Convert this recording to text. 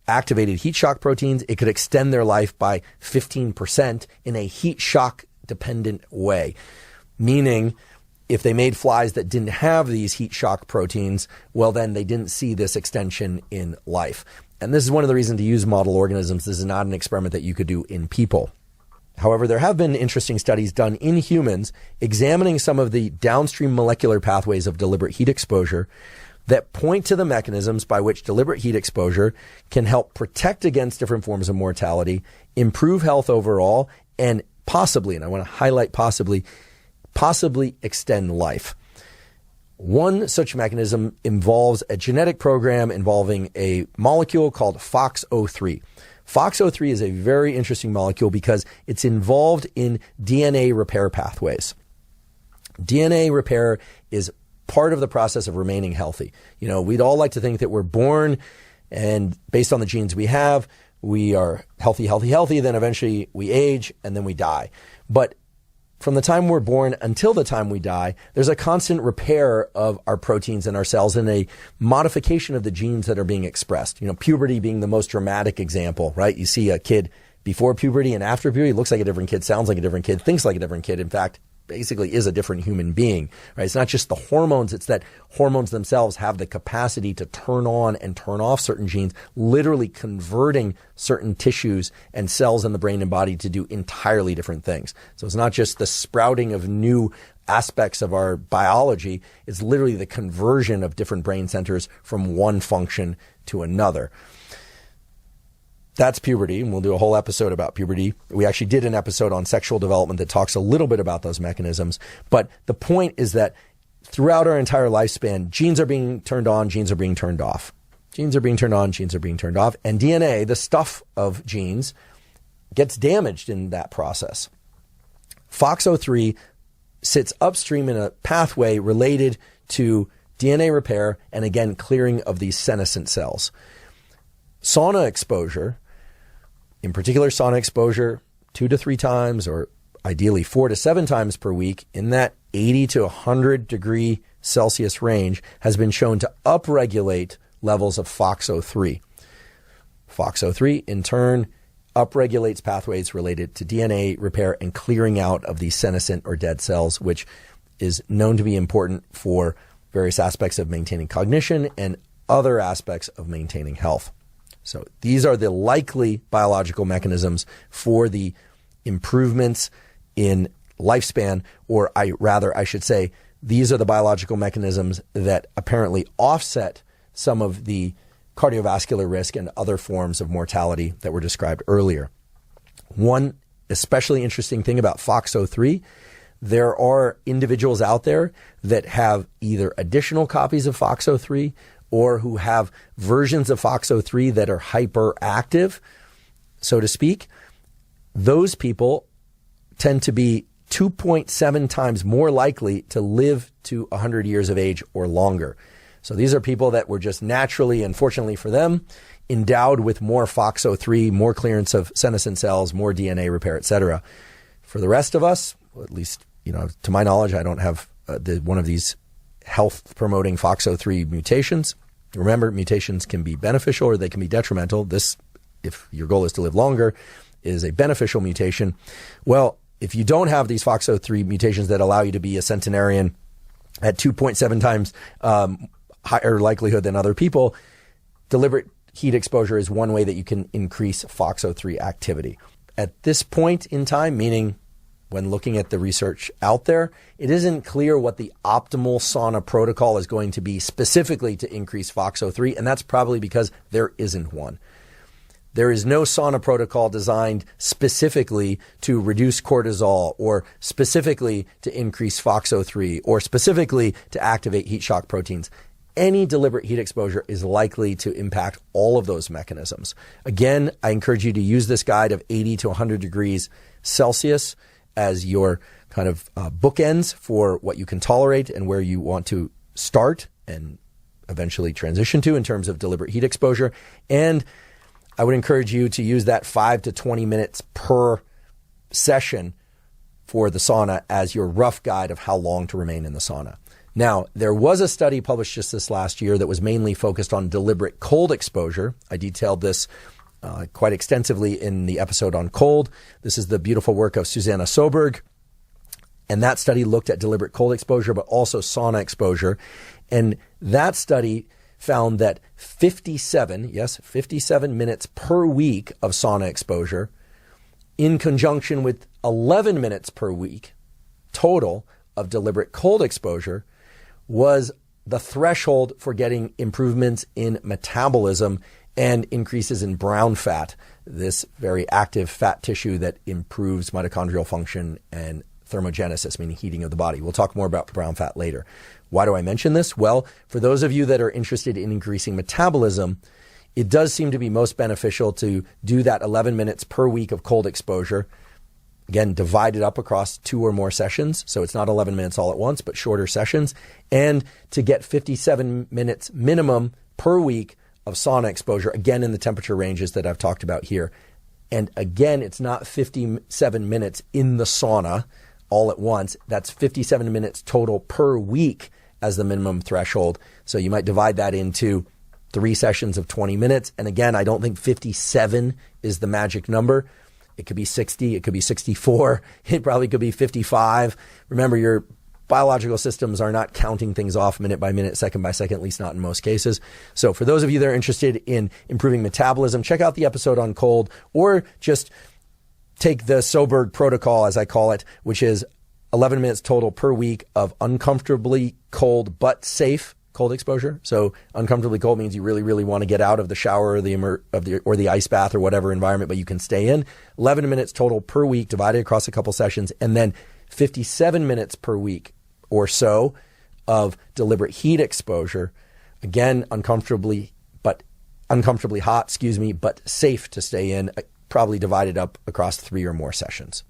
activated heat shock proteins, it could extend their life by 15% in a heat shock dependent way. Meaning, if they made flies that didn't have these heat shock proteins, well, then they didn't see this extension in life. And this is one of the reasons to use model organisms. This is not an experiment that you could do in people. However, there have been interesting studies done in humans examining some of the downstream molecular pathways of deliberate heat exposure that point to the mechanisms by which deliberate heat exposure can help protect against different forms of mortality, improve health overall, and possibly, and I want to highlight possibly extend life. One such mechanism involves a genetic program involving a molecule called FOXO3. FOXO3 is a very interesting molecule because it's involved in DNA repair pathways. DNA repair is part of the process of remaining healthy. You know, we'd all like to think that we're born and based on the genes we have, we are healthy, then eventually we age and then we die. But from the time we're born until the time we die, there's a constant repair of our proteins and our cells and a modification of the genes that are being expressed. You know, puberty being the most dramatic example, right? You see a kid before puberty and after puberty, looks like a different kid, sounds like a different kid, thinks like a different kid. In fact, basically is a different human being, right? It's not just the hormones, it's that hormones themselves have the capacity to turn on and turn off certain genes, literally converting certain tissues and cells in the brain and body to do entirely different things. So it's not just the sprouting of new aspects of our biology, it's literally the conversion of different brain centers from one function to another. That's puberty, and we'll do a whole episode about puberty. We actually did an episode on sexual development that talks a little bit about those mechanisms. But the point is that throughout our entire lifespan, genes are being turned on, genes are being turned off. Genes are being turned on, genes are being turned off. And DNA, the stuff of genes, gets damaged in that process. FOXO3 sits upstream in a pathway related to DNA repair and, again, clearing of these senescent cells. Sauna exposure, in particular sauna exposure 2 to 3 times or ideally 4 to 7 times per week in that 80 to 100 degree Celsius range has been shown to upregulate levels of FOXO3. FOXO3 in turn upregulates pathways related to DNA repair and clearing out of these senescent or dead cells, which is known to be important for various aspects of maintaining cognition and other aspects of maintaining health. So these are the likely biological mechanisms for the improvements in lifespan, or I should say, these are the biological mechanisms that apparently offset some of the cardiovascular risk and other forms of mortality that were described earlier. One especially interesting thing about FOXO3, there are individuals out there that have either additional copies of FOXO3 or who have versions of FOXO3 that are hyperactive, so to speak. Those people tend to be 2.7 times more likely to live to 100 years of age or longer. So these are people that were just naturally, unfortunately for them, endowed with more FOXO3, more clearance of senescent cells, more DNA repair, etc. For the rest of us, at least, to my knowledge, I don't have one of these health-promoting FOXO3 mutations. Remember, mutations can be beneficial or they can be detrimental. This, if your goal is to live longer, is a beneficial mutation. Well, if you don't have these FOXO3 mutations that allow you to be a centenarian at 2.7 times higher likelihood than other people, deliberate heat exposure is one way that you can increase FOXO3 activity. At this point in time, meaning when looking at the research out there, it isn't clear what the optimal sauna protocol is going to be specifically to increase FOXO3, and that's probably because there isn't one. There is no sauna protocol designed specifically to reduce cortisol or specifically to increase FOXO3 or specifically to activate heat shock proteins. Any deliberate heat exposure is likely to impact all of those mechanisms. Again, I encourage you to use this guide of 80 to 100 degrees Celsius as your kind of bookends for what you can tolerate and where you want to start and eventually transition to in terms of deliberate heat exposure. And I would encourage you to use that 5 to 20 minutes per session for the sauna as your rough guide of how long to remain in the sauna. Now, there was a study published just this last year that was mainly focused on deliberate cold exposure. I detailed this quite extensively in the episode on cold. This is the beautiful work of Susanna Soberg. And that study looked at deliberate cold exposure, but also sauna exposure. And that study found that 57 minutes per week of sauna exposure in conjunction with 11 minutes per week total of deliberate cold exposure was the threshold for getting improvements in metabolism and increases in brown fat, this very active fat tissue that improves mitochondrial function and thermogenesis, meaning heating of the body. We'll talk more about brown fat later. Why do I mention this? Well, for those of you that are interested in increasing metabolism, it does seem to be most beneficial to do that 11 minutes per week of cold exposure. Again, divided up across 2 or more sessions. So it's not 11 minutes all at once, but shorter sessions. And to get 57 minutes minimum per week of sauna exposure, again, in the temperature ranges that I've talked about here. And again, it's not 57 minutes in the sauna all at once. That's 57 minutes total per week as the minimum threshold. So you might divide that into 3 sessions of 20 minutes. And again, I don't think 57 is the magic number. It could be 60, it could be 64, it probably could be 55. Remember, your biological systems are not counting things off minute by minute, second by second, at least not in most cases. So for those of you that are interested in improving metabolism, check out the episode on cold, or just take the Soberg protocol, as I call it, which is 11 minutes total per week of uncomfortably cold but safe cold exposure. So uncomfortably cold means you really, really want to get out of the shower or the ice bath or whatever environment, but you can stay in. 11 minutes total per week divided across a couple sessions, and then 57 minutes per week or so of deliberate heat exposure. Again, uncomfortably hot, but safe to stay in, probably divided up across 3 or more sessions.